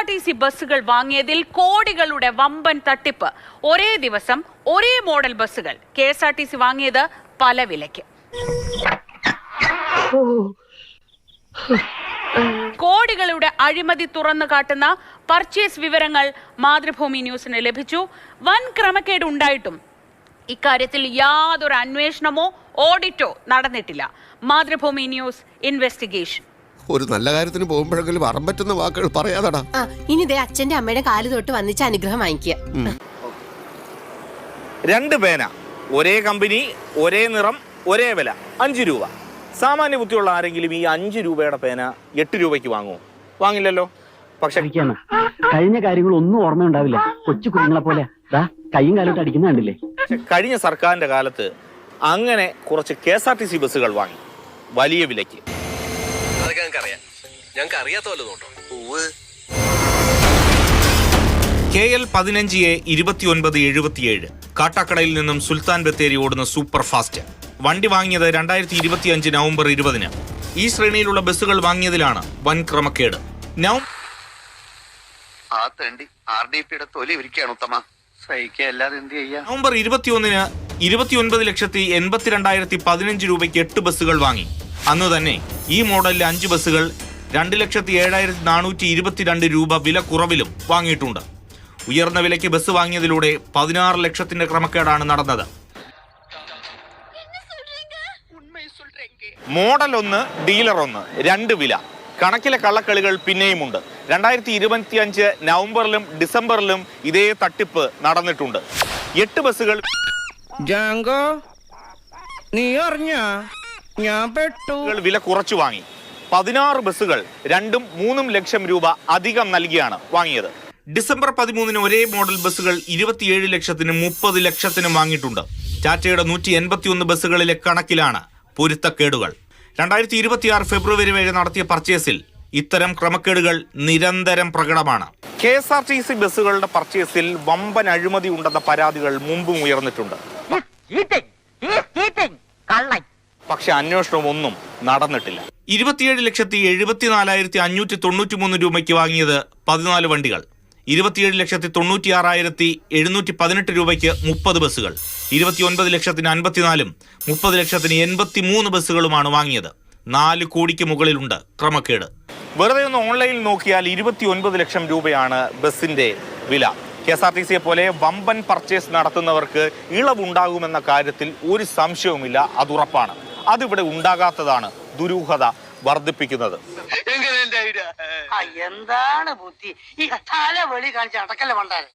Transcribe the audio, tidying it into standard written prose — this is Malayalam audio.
KSRTC ബസ്സുകൾ വാങ്ങിയതിൽ കോടികളുടെ വമ്പൻ തട്ടിപ്പ്. ഒരേ ദിവസം ഒരേ മോഡൽ ബസ്സുകൾ KSRTC വാങ്ങിയത് പല വിലയ്ക്ക്. കോടികളുടെ അഴിമതി തുറന്നു കാട്ടുന്ന പർച്ചേസ് വിവരങ്ങൾ മാതൃഭൂമി ന്യൂസിന് ലഭിച്ചു. വൻ ക്രമക്കേട് ഉണ്ടായിട്ടും ഇക്കാര്യത്തിൽ യാതൊരു അന്വേഷണമോ ഓഡിറ്റോ നടന്നിട്ടില്ല. Mathrubhumi news investigation. ഒരു നല്ല കാര്യത്തിന് പോകുമ്പോഴെങ്കിലും അറം പറ്റുന്ന വാക്കുകൾ പറയാതടാ. ഇനി ദേ അച്ഛന്റെ അമ്മയുടെ കാല് തൊട്ട് വന്നിച്ച് അനുഗ്രഹം വാങ്ങിക്കുക. 2 പേന, ഒരേ കമ്പനി, ഒരേ നിറം, ഒരേ വില, 5 രൂപ. സാമാന്യ ബുദ്ധിയുള്ള ആരെങ്കിലും ഈ 5 രൂപയുടെ പേന 8 രൂപയ്ക്ക് വാങ്ങുമോ? വാങ്ങില്ലല്ലോ. പക്ഷെ കഴിഞ്ഞ കാര്യങ്ങളൊന്നും ഓർമ്മയുണ്ടാവില്ല. കൊച്ചു കുഞ്ഞുങ്ങളെ പോലെ കൈയും കാലോട്ട് അടിക്കുന്ന കണ്ടില്ലേ? കഴിഞ്ഞ സർക്കാരിന്റെ കാലത്ത് അങ്ങനെ കുറച്ച് KSRTC ബസ്സുകൾ വാങ്ങി വലിയ വിലയ്ക്ക്. KL 15A 2977 കാട്ടാക്കടയിൽ നിന്നും സുൽത്താൻ ബത്തേരി ഓടുന്ന സൂപ്പർ ഫാസ്റ്റ് വണ്ടി വാങ്ങിയത് 2025 നവംബർ 20-ന്. ഈ ശ്രേണിയിലുള്ള ബസ്സുകൾ വാങ്ങിയതിലാണ് വൻ ക്രമക്കേട്. നവംബർ 21-ന് 29,82,15 രൂപയ്ക്ക് 8 ബസ്സുകൾ വാങ്ങി. അന്ന് തന്നെ ഈ മോഡലിലെ 5 ബസ്സുകൾ 2,07,422 രൂപ വില കുറവിലും വാങ്ങിയിട്ടുണ്ട്. ഉയർന്ന വിലയ്ക്ക് ബസ് വാങ്ങിയതിലൂടെ 16 ലക്ഷത്തിന്റെ ക്രമക്കേടാണ് നടന്നത്. മോഡൽ 1, ഡീലർ 1, 2 വില. കണക്കിലെ കള്ളക്കളികൾ പിന്നെയുമുണ്ട്. 2025 നവംബറിലും ഡിസംബറിലും ഇതേ തട്ടിപ്പ് നടന്നിട്ടുണ്ട്. 8 ബസ്സുകൾ വില കുറച്ചു വാങ്ങി. 16 ബസ്സുകൾ 2-3 ലക്ഷം രൂപ അധികം നൽകിയാണ് വാങ്ങിയത്. ഡിസംബർ 13-ന് ഒരേ മോഡൽ ബസ്സുകൾ 27 ലക്ഷത്തിനും 30 ലക്ഷത്തിനും വാങ്ങിയിട്ടുണ്ട്. ടാറ്റയുടെ 181 ബസ്സുകളിലെ കണക്കിലാണ് പൊരുത്തക്കേടുകൾ. 2026 ഫെബ്രുവരി വരെ നടത്തിയ പർച്ചേസിൽ ഇത്തരം ക്രമക്കേടുകൾ നിരന്തരം പ്രകടമാണ്. KSRTC ബസ്സുകളുടെ പർച്ചേസിൽ വമ്പൻ അഴിമതി ഉണ്ടെന്ന പരാതികൾ മുമ്പും ഉയർന്നിട്ടുണ്ട്. പക്ഷെ അന്വേഷണമൊന്നും നടന്നിട്ടില്ല. 27,74,593 രൂപയ്ക്ക് വാങ്ങിയത് 14 വണ്ടികൾ. 27,96,718 രൂപയ്ക്ക് 30 ബസ്സുകൾ. 29,54,000-നും 30,83 ബസ്സുകളുമാണ് വാങ്ങിയത്. 4 കോടിക്ക് മുകളിലുണ്ട് ക്രമക്കേട്. വെറുതെ ഒന്ന് ഓൺലൈനിൽ നോക്കിയാൽ 29 ലക്ഷം രൂപയാണ് ബസിന്റെ വില. KSRTCയെ പോലെ വമ്പൻ പർച്ചേസ് നടത്തുന്നവർക്ക് ഇളവുണ്ടാകുമെന്ന കാര്യത്തിൽ ഒരു സംശയവുമില്ല, അതുറപ്പാണ്. അതിവിടെ ഉണ്ടാകാത്തതാണ് ദുരൂഹത വർദ്ധിപ്പിക്കുന്നത്. എന്താണ് ബുദ്ധി ഈ തല വെളി കാണിച്ച് അടക്കല്ല പണ്ടാരെ.